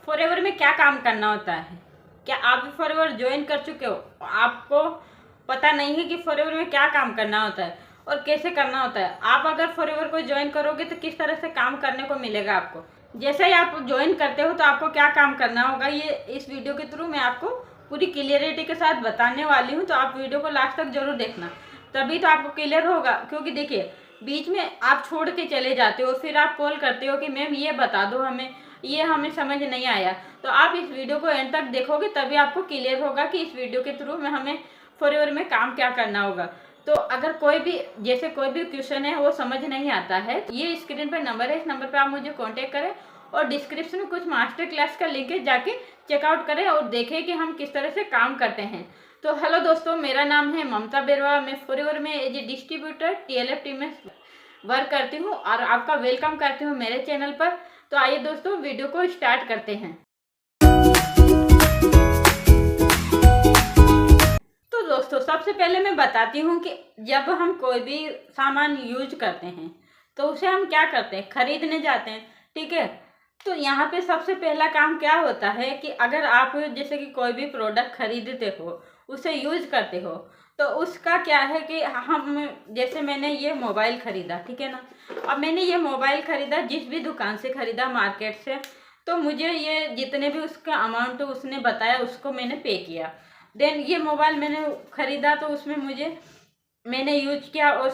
Forever में क्या काम करना होता है। क्या आप भी फॉरएवर ज्वाइन कर चुके हो? आपको पता नहीं है कि फॉरएवर में क्या काम करना होता है और कैसे करना होता है। आप अगर फॉरएवर को ज्वाइन करोगे तो किस तरह से काम करने को मिलेगा आपको। जैसे ही आप ज्वाइन करते हो तो आपको क्या काम करना होगा, ये इस वीडियो के थ्रू मैं आपको पूरी क्लियरिटी के साथ बताने वाली हूँ। तो आप वीडियो को लास्ट तक जरूर देखना, तभी तो आपको क्लियर होगा। क्योंकि देखिए, बीच में आप छोड़ के चले जाते हो, फिर आप कॉल करते हो कि मैम ये बता दो हमें, ये हमें समझ नहीं आया। तो आप इस वीडियो को एंड तक देखोगे तभी आपको क्लियर होगा कि इस वीडियो के थ्रू में हमें फॉरएवर में काम क्या करना होगा। तो अगर कोई भी क्वेश्चन है वो समझ नहीं आता है, ये स्क्रीन पर नंबर है, इस नंबर पर आप मुझे कॉन्टेक्ट करें और डिस्क्रिप्शन में कुछ मास्टर क्लास का लिंक है, जाके चेकआउट करें और देखें कि हम किस तरह से काम करते हैं। तो हेलो दोस्तों, मेरा नाम है ममता बेरवा। मैं फॉरएवर में as a distributor TLF team में वर्क करती हूँ और आपका वेलकम करती हूँ मेरे चैनल पर। तो आइए दोस्तों, वीडियो को स्टार्ट करते हैं। तो दोस्तों, सबसे पहले मैं बताती हूँ कि जब हम कोई भी सामान यूज करते हैं तो उसे हम क्या करते हैं, खरीदने जाते हैं, ठीक है। तो यहाँ पे सबसे पहला काम क्या होता है कि अगर आप जैसे कि कोई भी प्रोडक्ट खरीदते हो, उसे यूज करते हो, तो उसका क्या है कि हम, जैसे मैंने ये मोबाइल खरीदा, ठीक है ना। अब मैंने ये मोबाइल खरीदा जिस भी दुकान से खरीदा, मार्केट से, तो मुझे ये जितने भी उसका अमाउंट उसने बताया उसको मैंने पे किया। देन ये मोबाइल मैंने खरीदा तो उसमें मैंने यूज किया और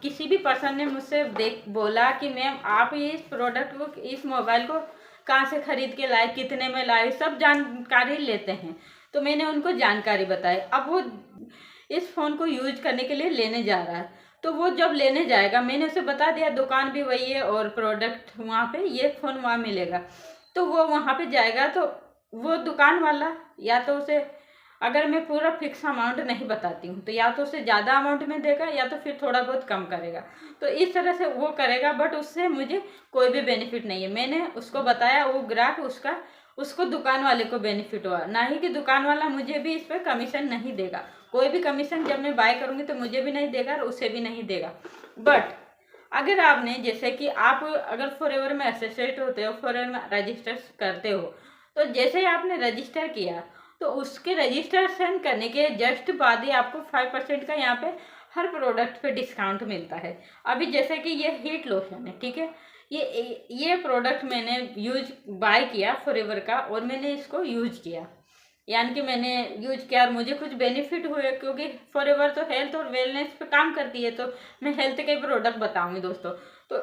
किसी भी पर्सन ने मुझसे बोला कि मैम आप ये इस प्रोडक्ट को, इस मोबाइल को कहाँ से खरीद के लाए, कितने में लाए, सब जानकारी लेते हैं। तो मैंने उनको जानकारी बताई। अब वो इस फ़ोन को यूज करने के लिए लेने जा रहा है, तो वो जब लेने जाएगा, मैंने उसे बता दिया दुकान भी वही है और प्रोडक्ट वहाँ पे, ये फ़ोन वहाँ मिलेगा। तो वो वहाँ पे जाएगा तो वो दुकान वाला, या तो उसे, अगर मैं पूरा फिक्स अमाउंट नहीं बताती हूँ, तो या तो उसे ज़्यादा अमाउंट में देगा या तो फिर थोड़ा बहुत कम करेगा। तो इस तरह से वो करेगा, बट उससे मुझे कोई भी बेनिफिट नहीं है। मैंने उसको बताया, वो ग्राहक उसको दुकान वाले को बेनिफिट हुआ, ना ही कि दुकान वाला मुझे भी इस पर कमीशन नहीं देगा। कोई भी कमीशन जब मैं बाय करूँगी तो मुझे भी नहीं देगा और उसे भी नहीं देगा। बट अगर आपने, जैसे कि आप अगर फॉरएवर में एसोसिएट होते हो, फॉरएवर में रजिस्टर करते हो, तो जैसे ही आपने रजिस्टर किया तो उसके रजिस्ट्रेशन करने के जस्ट बाद ही आपको 5% का यहाँ पे हर प्रोडक्ट पे डिस्काउंट मिलता है। अभी जैसे कि ये हीट लोशन है, ठीक है, ये प्रोडक्ट मैंने बाय किया फॉरएवर का और मैंने इसको यूज किया, यानी कि मैंने यूज किया और मुझे कुछ बेनिफिट हुए, क्योंकि फॉरएवर तो हेल्थ और वेलनेस पे काम करती है। तो मैं हेल्थ के प्रोडक्ट बताऊंगी दोस्तों। तो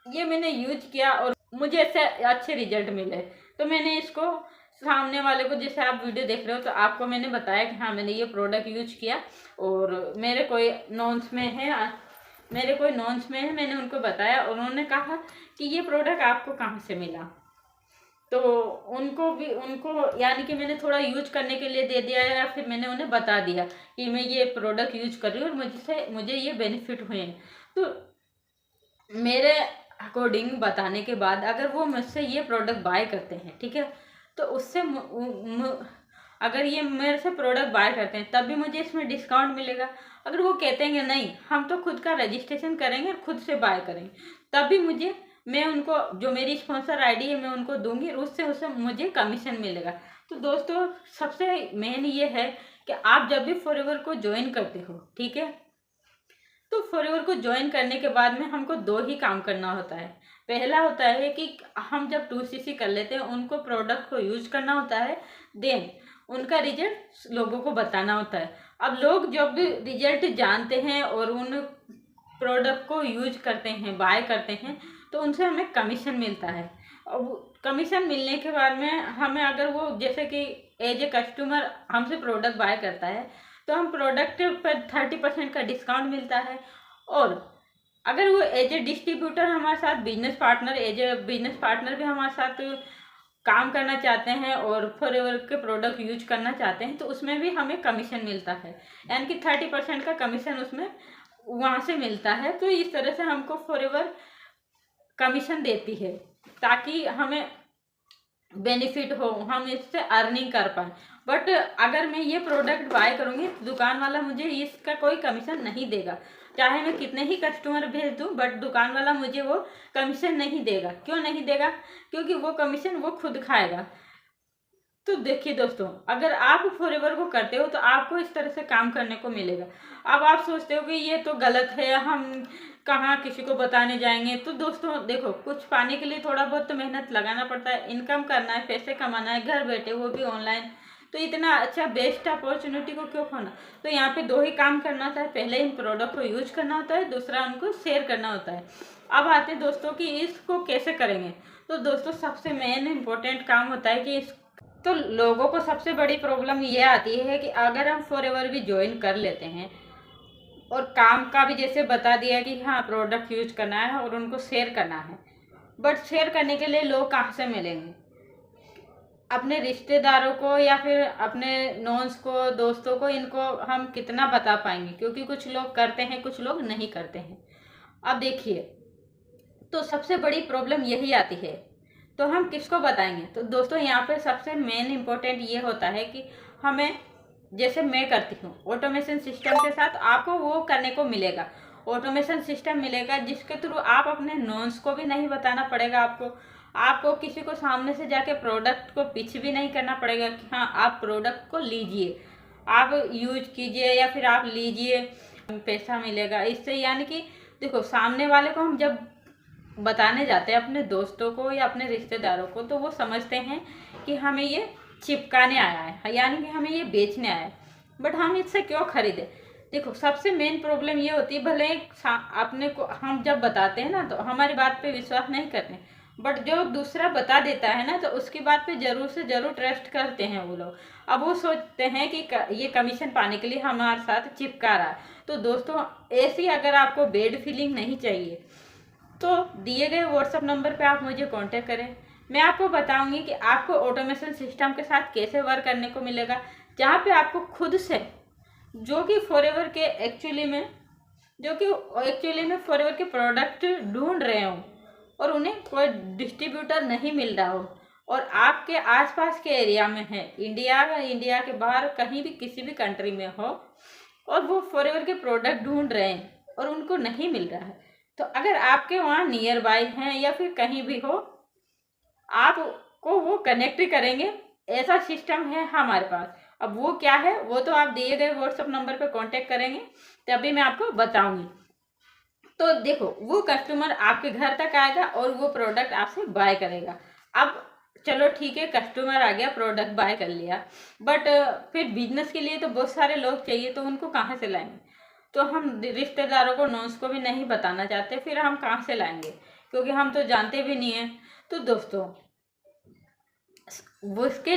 ये मैंने यूज किया और मुझे ऐसे अच्छे रिजल्ट मिले। तो मैंने इसको सामने वाले को, जैसे आप वीडियो देख रहे हो, तो आपको मैंने बताया कि हाँ मैंने ये प्रोडक्ट यूज किया और मेरे कोई नॉन्स में है, मैंने उनको बताया और उन्होंने कहा कि ये प्रोडक्ट आपको कहाँ से मिला। तो उनको यानी कि मैंने थोड़ा यूज करने के लिए दे दिया, या फिर मैंने उन्हें बता दिया कि मैं ये प्रोडक्ट यूज कर रही हूँ और मुझे ये बेनिफिट हुए हैं। तो मेरे अकॉर्डिंग बताने के बाद अगर वो मुझसे ये प्रोडक्ट बाय करते हैं, ठीक है, तो उससे अगर ये मेरे से प्रोडक्ट बाय करते हैं तब भी मुझे इसमें डिस्काउंट मिलेगा। अगर वो कहते हैं कि नहीं हम तो खुद का रजिस्ट्रेशन करेंगे और खुद से बाय करेंगे, तब भी मैं उनको, जो मेरी स्पॉन्सर आईडी है मैं उनको दूंगी और उससे मुझे कमीशन मिलेगा। तो दोस्तों, सबसे मेन ये है कि आप जब भी फॉरएवर को ज्वाइन करते हो, ठीक है, तो फॉरएवर को ज्वाइन करने के बाद में हमको 2 ही काम करना होता है। पहला होता है कि हम जब 2CC कर लेते हैं, उनको प्रोडक्ट को यूज करना होता है, देन उनका रिजल्ट लोगों को बताना होता है। अब लोग जब भी रिजल्ट जानते हैं और उन प्रोडक्ट को यूज करते हैं, बाय करते हैं, तो उनसे हमें कमीशन मिलता है। अब कमीशन मिलने के बाद में हमें, अगर वो जैसे कि एज ए कस्टमर हमसे प्रोडक्ट बाय करता है, तो हम प्रोडक्ट पर 30% का डिस्काउंट मिलता है। और अगर वो एज ए डिस्ट्रीब्यूटर हमारे साथ बिजनेस पार्टनर भी हमारे साथ काम करना चाहते हैं और फॉरएवर के प्रोडक्ट यूज करना चाहते हैं, तो उसमें भी हमें कमीशन मिलता है, यानी कि 30% का कमीशन उसमें वहाँ से मिलता है। तो इस तरह से हमको फॉरएवर कमीशन देती है ताकि हमें बेनिफिट हो, हम इससे अर्निंग कर पाए। बट अगर मैं ये प्रोडक्ट बाय करूँगी, दुकान वाला मुझे इसका कोई कमीशन नहीं देगा। चाहे मैं कितने ही कस्टमर भेज दूँ, बट दुकान वाला मुझे वो कमीशन नहीं देगा। क्यों नहीं देगा? क्योंकि वो कमीशन वो खुद खाएगा। तो देखिए दोस्तों, अगर आप फॉरएवर को करते हो तो आपको इस तरह से काम करने को मिलेगा। अब आप सोचते हो कि ये तो गलत है, हम कहाँ किसी को बताने जाएंगे। तो दोस्तों देखो, कुछ पाने के लिए थोड़ा बहुत तो मेहनत लगाना पड़ता है, इनकम करना है, पैसे कमाना है, घर बैठे, वो भी ऑनलाइन। तो इतना अच्छा बेस्ट अपॉर्चुनिटी को क्यों खोना। तो यहाँ पे दो ही काम करना होता है, पहले इन प्रोडक्ट को यूज करना होता है, दूसरा उनको शेयर करना होता है। अब आते हैं दोस्तों कि इसको कैसे करेंगे। तो दोस्तों सबसे मेन इम्पोर्टेंट काम होता है कि तो लोगों को सबसे बड़ी प्रॉब्लम ये आती है कि अगर हम फॉरएवर भी ज्वाइन कर लेते हैं और काम का भी जैसे बता दिया कि हाँ प्रोडक्ट यूज करना है और उनको शेयर करना है, बट शेयर करने के लिए लोग कहाँ से मिलेंगे? अपने रिश्तेदारों को या फिर अपने नॉन्स को, दोस्तों को, इनको हम कितना बता पाएंगे? क्योंकि कुछ लोग करते हैं, कुछ लोग नहीं करते हैं। अब देखिए, तो सबसे बड़ी प्रॉब्लम यही आती है। तो हम किसको बताएंगे? तो दोस्तों यहाँ पे सबसे मेन इम्पोर्टेंट ये होता है कि हमें, जैसे मैं करती हूँ ऑटोमेशन सिस्टम के साथ, आपको वो करने को मिलेगा। ऑटोमेशन सिस्टम मिलेगा जिसके थ्रू आप अपने नॉन्स को भी नहीं बताना पड़ेगा। आपको किसी को सामने से जाके प्रोडक्ट को पिच भी नहीं करना पड़ेगा कि हाँ आप प्रोडक्ट को लीजिए, आप यूज कीजिए या फिर आप लीजिए, पैसा मिलेगा इससे। यानी कि देखो, सामने वाले को हम जब बताने जाते हैं अपने दोस्तों को या अपने रिश्तेदारों को, तो वो समझते हैं कि हमें ये चिपकाने आया है, यानी कि हमें ये बेचने आया है। बट हम इससे क्यों खरीदे? देखो सबसे मेन प्रॉब्लम ये होती है, भले अपने को हम जब बताते हैं ना तो हमारी बात पे विश्वास नहीं करते, बट जो दूसरा बता देता है ना तो उसकी बात पे जरूर से जरूर ट्रस्ट करते हैं वो लोग। अब वो सोचते हैं कि ये कमीशन पाने के लिए हमारे साथ चिपका रहा है। तो दोस्तों ऐसी अगर आपको बैड फीलिंग नहीं चाहिए तो दिए गए व्हाट्सएप नंबर पे आप मुझे कांटेक्ट करें। मैं आपको बताऊंगी कि आपको ऑटोमेशन सिस्टम के साथ कैसे वर्क करने को मिलेगा, जहाँ पे आपको खुद से, जो कि फॉरएवर के एक्चुअली में फॉरएवर के प्रोडक्ट ढूंढ रहे हो और उन्हें कोई डिस्ट्रीब्यूटर नहीं मिल रहा हो और आपके आसपास के एरिया में है, इंडिया के बाहर कहीं भी किसी भी कंट्री में हो, और वो फॉरएवर के प्रोडक्ट ढूंढ रहे हैं और उनको नहीं मिल रहा है। तो अगर आपके वहाँ नियर बाय हैं या फिर कहीं भी हो, आपको वो कनेक्ट करेंगे। ऐसा सिस्टम है हमारे पास। अब वो क्या है वो तो आप दिए गए व्हाट्सएप नंबर पर कांटेक्ट करेंगे तभी मैं आपको बताऊंगी। तो देखो, वो कस्टमर आपके घर तक आएगा और वो प्रोडक्ट आपसे बाय करेगा। अब चलो ठीक है, कस्टमर आ गया, प्रोडक्ट बाय कर लिया, बट फिर बिजनेस के लिए तो बहुत सारे लोग चाहिए, तो उनको कहाँ से लाएंगे? तो हम रिश्तेदारों को, नॉन्स को भी नहीं बताना चाहते, फिर हम कहाँ से लाएंगे? क्योंकि हम तो जानते भी नहीं है। तो दोस्तों वो इसके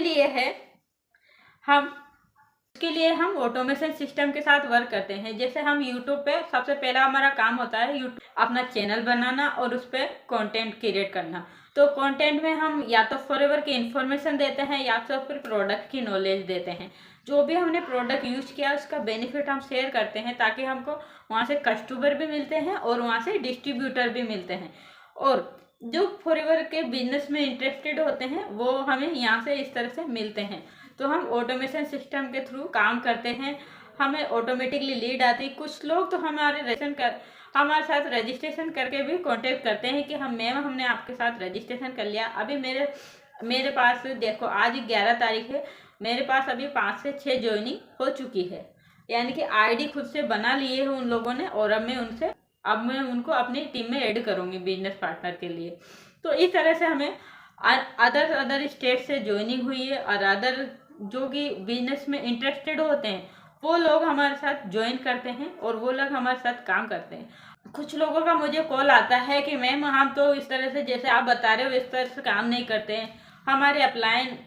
लिए हम ऑटोमेशन सिस्टम के साथ वर्क करते हैं। जैसे हम यूट्यूब पे, सबसे पहला हमारा काम होता है यूट्यूब अपना चैनल बनाना और उस पर कंटेंट क्रिएट करना। तो कंटेंट में हम या तो फॉरएवर की इन्फॉर्मेशन देते हैं या तो फिर प्रोडक्ट की नॉलेज देते हैं। जो भी हमने प्रोडक्ट यूज किया उसका बेनिफिट हम शेयर करते हैं, ताकि हमको वहाँ से कस्टमर भी मिलते हैं और वहाँ से डिस्ट्रीब्यूटर भी मिलते हैं। और जो फॉरएवर के बिजनेस में इंटरेस्टेड होते हैं वो हमें यहाँ से इस तरह से मिलते हैं। तो हम ऑटोमेशन सिस्टम के थ्रू काम करते हैं, हमें ऑटोमेटिकली लीड आती है। कुछ लोग तो हमारे साथ रजिस्ट्रेशन करके भी कांटेक्ट करते हैं कि हमने आपके साथ रजिस्ट्रेशन कर लिया। अभी मेरे पास देखो, आज 11 तारीख है, मेरे पास अभी 5 से 6 ज्वाइनिंग हो चुकी है, यानी कि आईडी खुद से बना लिए है उन लोगों ने, और अब मैं उनको अपनी टीम में ऐड करूँगी बिजनेस पार्टनर के लिए। तो इस तरह से हमें अदर स्टेट से ज्वाइनिंग हुई है, और अदर जो कि बिजनेस में इंटरेस्टेड होते हैं वो लोग हमारे साथ ज्वाइन करते हैं और वो लोग हमारे साथ काम करते हैं। कुछ लोगों का मुझे कॉल आता है कि मैम हम तो इस तरह से, जैसे आप बता रहे हो इस तरह से काम नहीं करते हैं। हमारे अपलाइन,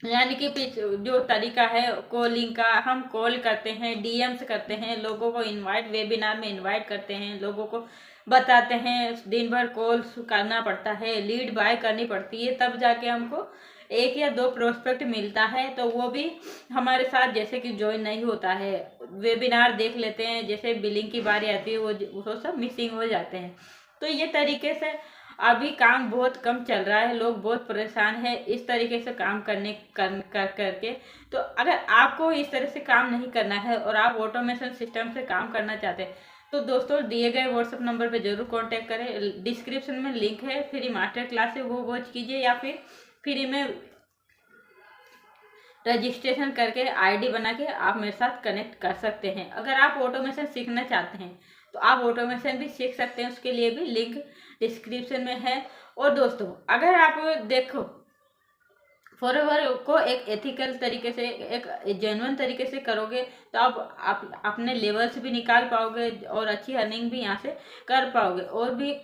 यानी कि जो तरीका है कॉलिंग का, हम कॉल करते हैं, डीएम्स करते हैं, लोगों को वेबिनार में इनवाइट करते हैं, लोगों को बताते हैं, दिन भर कॉल करना पड़ता है, लीड बाय करनी पड़ती है, तब जाके हमको 1 या 2 प्रोस्पेक्ट मिलता है। तो वो भी हमारे साथ जैसे कि ज्वाइन नहीं होता है, वेबिनार देख लेते हैं, जैसे बिलिंग की बारी आती है वो सब मिसिंग हो जाते हैं। तो ये तरीके से अभी काम बहुत कम चल रहा है, लोग बहुत परेशान है इस तरीके से काम करके। तो अगर आपको इस तरह से काम नहीं करना है और आप ऑटोमेशन सिस्टम से काम करना चाहते हैं तो दोस्तों दिए गए व्हाट्सएप नंबर पे ज़रूर कांटेक्ट करें, डिस्क्रिप्शन में लिंक है, फ्री मास्टर क्लास है वो वॉच कीजिए, या फिर फ्री में रजिस्ट्रेशन करके आईडी बना के आप मेरे साथ कनेक्ट कर सकते हैं। अगर आप ऑटोमेशन सीखना चाहते हैं तो आप ऑटोमेशन भी सीख सकते हैं, उसके लिए भी लिंक डिस्क्रिप्शन में है। और दोस्तों अगर आप देखो फॉरएवर को एक एथिकल तरीके से, एक जेन्युइन तरीके से करोगे तो आप अपने लेवल्स भी निकाल पाओगे और अच्छी अर्निंग भी यहाँ से कर पाओगे, और भी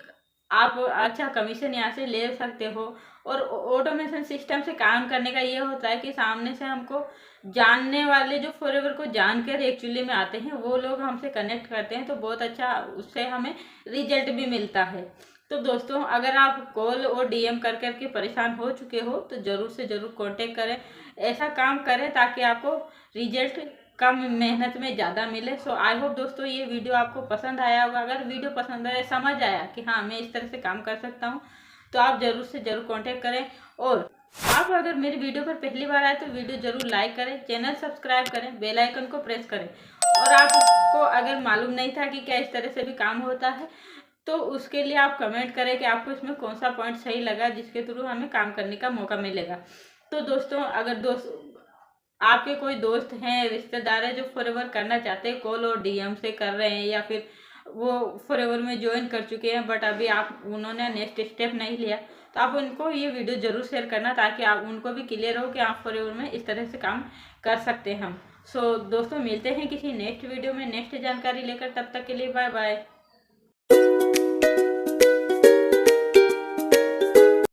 आप अच्छा कमीशन यहाँ से ले सकते हो। और ऑटोमेशन सिस्टम से काम करने का ये होता है कि सामने से हमको जानने वाले जो फॉरएवर को जानकर एक्चुअली में आते हैं वो लोग हमसे कनेक्ट करते हैं, तो बहुत अच्छा उससे हमें रिजल्ट भी मिलता है। तो दोस्तों अगर आप कॉल और डीएम कर करके परेशान हो चुके हो तो ज़रूर से ज़रूर कांटेक्ट करें, ऐसा काम करें ताकि आपको रिजल्ट कम मेहनत में ज़्यादा मिले। सो आई होप दोस्तों ये वीडियो आपको पसंद आया होगा। अगर वीडियो पसंद आया, समझ आया कि हाँ मैं इस तरह से काम कर सकता हूँ, तो आप ज़रूर से ज़रूर कांटेक्ट करें। और आप अगर मेरी वीडियो पर पहली बार आए तो वीडियो ज़रूर लाइक करें, चैनल सब्सक्राइब करें, बेल आइकन को प्रेस करें। और आपको अगर मालूम नहीं था कि क्या इस तरह से भी काम होता है तो उसके लिए आप कमेंट करें कि आपको इसमें कौन सा पॉइंट सही लगा जिसके थ्रू हमें काम करने का मौका मिलेगा। तो दोस्तों अगर आपके कोई दोस्त हैं, रिश्तेदार हैं जो फॉरएवर करना चाहते हैं, कॉल और डीएम से कर रहे हैं, या फिर वो फॉरएवर में ज्वाइन कर चुके हैं बट अभी उन्होंने नेक्स्ट स्टेप नहीं लिया, तो आप उनको ये वीडियो ज़रूर शेयर करना ताकि आप उनको भी क्लियर हो कि आप फॉरएवर में इस तरह से काम कर सकते हैं हम। सो दोस्तों मिलते हैं किसी नेक्स्ट वीडियो में नेक्स्ट जानकारी लेकर, तब तक के लिए बाय बाय।